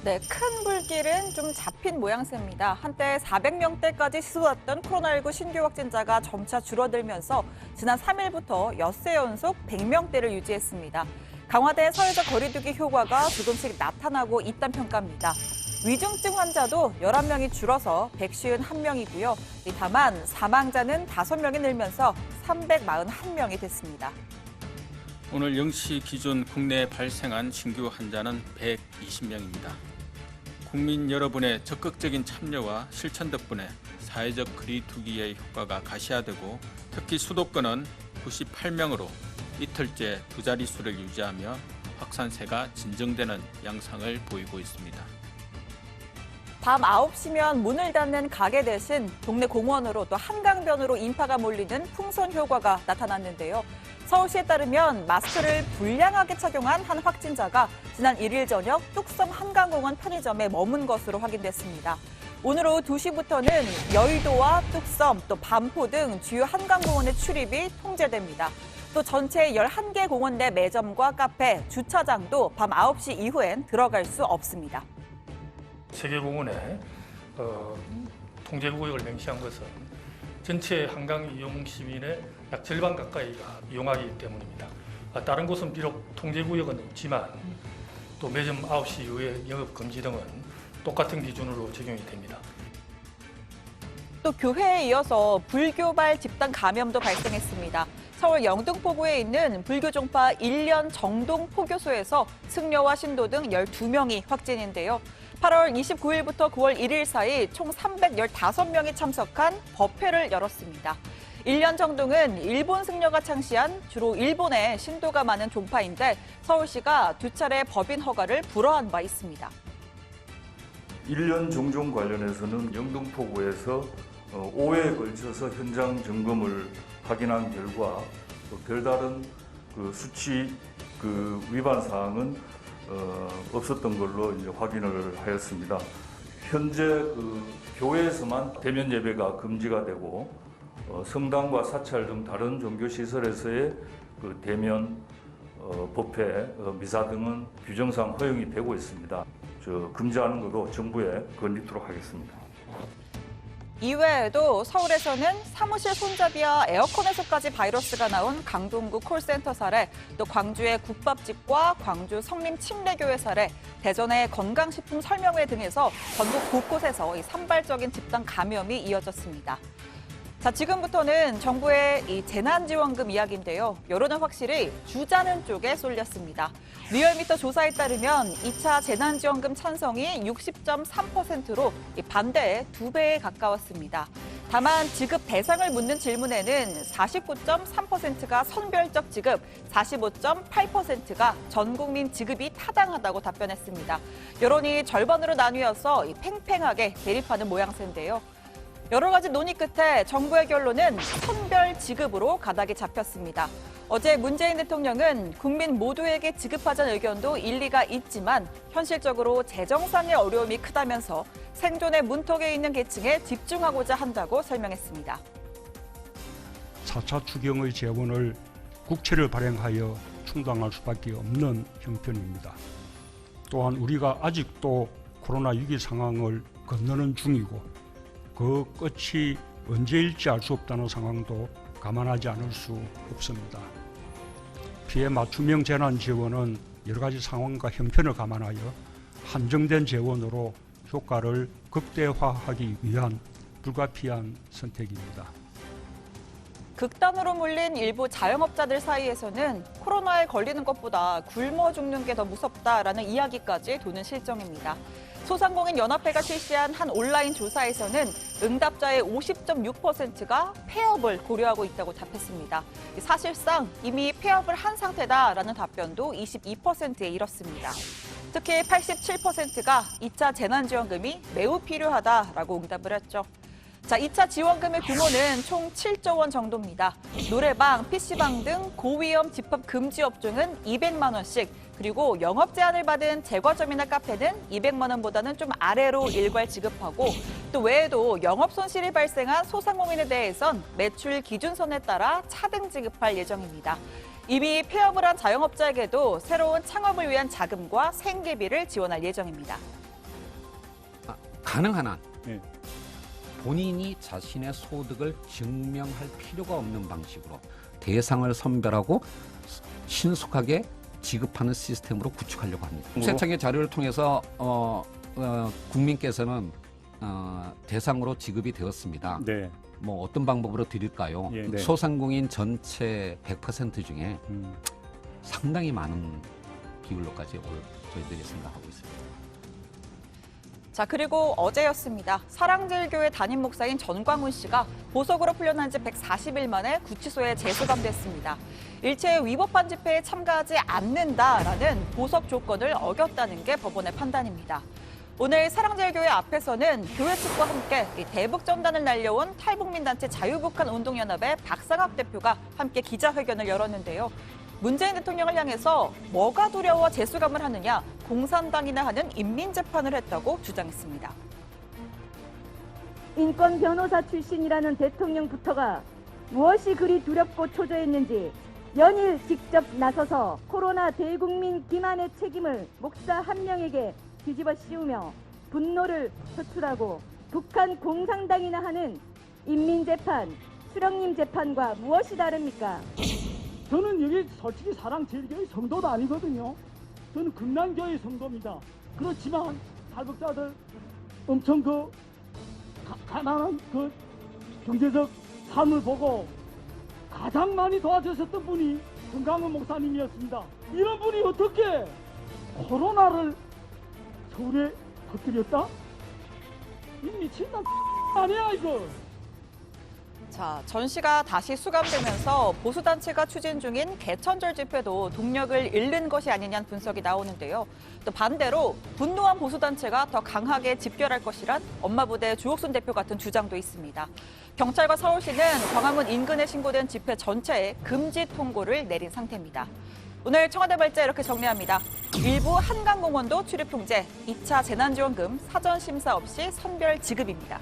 네, 큰 불길은 좀 잡힌 모양새입니다. 한때 400명대까지 치솟았던 코로나19 신규 확진자가 점차 줄어들면서 지난 3일부터 엿새 연속 100명대를 유지했습니다. 강화된 사회적 거리두기 효과가 조금씩 나타나고 있다는 평가입니다. 위중증 환자도 11명이 줄어서 151명이고요. 다만 사망자는 5명이 늘면서 341명이 됐습니다. 오늘 0시 기준 국내에 발생한 신규 환자는 120명입니다. 국민 여러분의 적극적인 참여와 실천 덕분에 사회적 거리두기의 효과가 가시화되고 특히 수도권은 98명으로 이틀째 두 자릿수를 유지하며 확산세가 진정되는 양상을 보이고 있습니다. 밤 9시면 문을 닫는 가게 대신 동네 공원으로 또 한강변으로 인파가 몰리는 풍선 효과가 나타났는데요. 서울시에 따르면 마스크를 불량하게 착용한 한 확진자가 지난 1일 저녁 뚝섬 한강공원 편의점에 머문 것으로 확인됐습니다. 오늘 오후 2시부터는 여의도와 뚝섬, 또 반포 등 주요 한강공원의 출입이 통제됩니다. 또 전체 11개 공원 내 매점과 카페, 주차장도 밤 9시 이후엔 들어갈 수 없습니다. 세계공원에 통제구역을 명시한 것은 전체 한강 이용 시민의 약 절반 가까이가 이용하기 때문입니다. 다른 곳은 비록 통제구역은 없지만 또 매점 9시 이후에 영업 금지 등은 똑같은 기준으로 적용이 됩니다. 또 교회에 이어서 불교발 집단 감염도 발생했습니다. 서울 영등포구에 있는 불교 종파 1년 정동 포교소에서 승려와 신도 등 12명이 확진인데요. 8월 29일부터 9월 1일 사이 총 315명이 참석한 법회를 열었습니다. 1년 정동은 일본 승려가 창시한 주로 일본의 신도가 많은 종파인데 서울시가 2차례 법인 허가를 불허한 바 있습니다. 1년 종종 관련해서는 영등포구에서 5회에 걸쳐서 현장 점검을 확인한 결과 별다른 수치 위반 사항은 없었던 걸로 이제 확인을 하였습니다. 현재 교회에서만 대면 예배가 금지가 되고 성당과 사찰 등 다른 종교 시설에서의 대면 법회, 미사 등은 규정상 허용이 되고 있습니다. 금지하는 것도 정부에 건립토록 하겠습니다. 이외에도 서울에서는 사무실 손잡이와 에어컨에서까지 바이러스가 나온 강동구 콜센터 사례, 또 광주의 국밥집과 광주 성림 침례교회 사례, 대전의 건강식품 설명회 등에서 전국 곳곳에서 산발적인 집단 감염이 이어졌습니다. 자, 지금부터는 정부의 이 재난지원금 이야기인데요. 여론은 확실히 주자는 쪽에 쏠렸습니다. 리얼미터 조사에 따르면 2차 재난지원금 찬성이 60.3%로 반대의 2배에 가까웠습니다. 다만 지급 대상을 묻는 질문에는 49.3%가 선별적 지급, 45.8%가 전 국민 지급이 타당하다고 답변했습니다. 여론이 절반으로 나뉘어서 팽팽하게 대립하는 모양새인데요. 여러 가지 논의 끝에 정부의 결론은 선별 지급으로 가닥이 잡혔습니다. 어제 문재인 대통령은 국민 모두에게 지급하자는 의견도 일리가 있지만 현실적으로 재정상의 어려움이 크다면서 생존의 문턱에 있는 계층에 집중하고자 한다고 설명했습니다. 4차 추경의 재원을 국채를 발행하여 충당할 수밖에 없는 형편입니다. 또한 우리가 아직도 코로나 위기 상황을 건너는 중이고 그 끝이 언제일지 알 수 없다는 상황도 감안하지 않을 수 없습니다. 피해 맞춤형 재난 지원은 여러 가지 상황과 형편을 감안하여 한정된 재원으로 효과를 극대화하기 위한 불가피한 선택입니다. 극단으로 몰린 일부 자영업자들 사이에서는 코로나에 걸리는 것보다 굶어 죽는 게 더 무섭다라는 이야기까지 도는 실정입니다. 소상공인 연합회가 실시한 한 온라인 조사에서는 응답자의 50.6%가 폐업을 고려하고 있다고 답했습니다. 사실상 이미 폐업을 한 상태다라는 답변도 22%에 이렇습니다. 특히 87%가 2차 재난지원금이 매우 필요하다라고 응답을 했죠. 자, 2차 지원금의 규모는 총 7조 원 정도입니다. 노래방, PC방 등 고위험 집합 금지 업종은 200만 원씩, 그리고 영업 제한을 받은 제과점이나 카페는 200만 원보다는 좀 아래로 일괄 지급하고 또 외에도 영업 손실이 발생한 소상공인에 대해선 매출 기준선에 따라 차등 지급할 예정입니다. 이미 폐업을 한 자영업자에게도 새로운 창업을 위한 자금과 생계비를 지원할 예정입니다. 가능한 한 네. 본인이 자신의 소득을 증명할 필요가 없는 방식으로 대상을 선별하고 신속하게 지급하는 시스템으로 구축하려고 합니다. 세청의 자료를 통해서 국민께서는 대상으로 지급이 되었습니다. 네. 뭐 어떤 방법으로 드릴까요? 예, 네. 소상공인 전체 100% 중에 상당히 많은 비율로까지 저희들이 생각하고 있습니다. 자, 그리고 어제였습니다. 사랑제일교회 담임 목사인 전광훈 씨가 보석으로 풀려난 지 140일 만에 구치소에 재수감됐습니다. 일체 위법한 집회에 참가하지 않는다라는 보석 조건을 어겼다는 게 법원의 판단입니다. 오늘 사랑제일교회 앞에서는 교회 측과 함께 대북전단을 날려온 탈북민단체 자유북한운동연합의 박상학 대표가 함께 기자회견을 열었는데요. 문재인 대통령을 향해서 뭐가 두려워 재수감을 하느냐, 공산당이나 하는 인민재판을 했다고 주장했습니다. 인권 변호사 출신이라는 대통령부터가 무엇이 그리 두렵고 초조했는지 연일 직접 나서서 코로나 대국민 기만의 책임을 목사 한 명에게 뒤집어 씌우며 분노를 표출하고 북한 공산당이나 하는 인민재판, 수령님 재판과 무엇이 다릅니까? 저는 여기 솔직히 사랑제일교회 성도도 아니거든요. 저는 금난교회 성도입니다. 그렇지만 탈북자들 엄청 가난한 경제적 삶을 보고 가장 많이 도와주셨던 분이 정강훈 목사님이었습니다. 이런 분이 어떻게 코로나를 서울에 퍼뜨렸다? 이 미친놈 아니야 이거. 자, 전 씨가 다시 수감되면서 보수단체가 추진 중인 개천절 집회도 동력을 잃는 것이 아니냐는 분석이 나오는데요. 또 반대로 분노한 보수단체가 더 강하게 집결할 것이란 엄마부대 주옥순 대표 같은 주장도 있습니다. 경찰과 서울시는 광화문 인근에 신고된 집회 전체에 금지 통고를 내린 상태입니다. 오늘 청와대 발제 이렇게 정리합니다. 일부 한강공원도 출입 통제, 2차 재난지원금 사전 심사 없이 선별 지급입니다.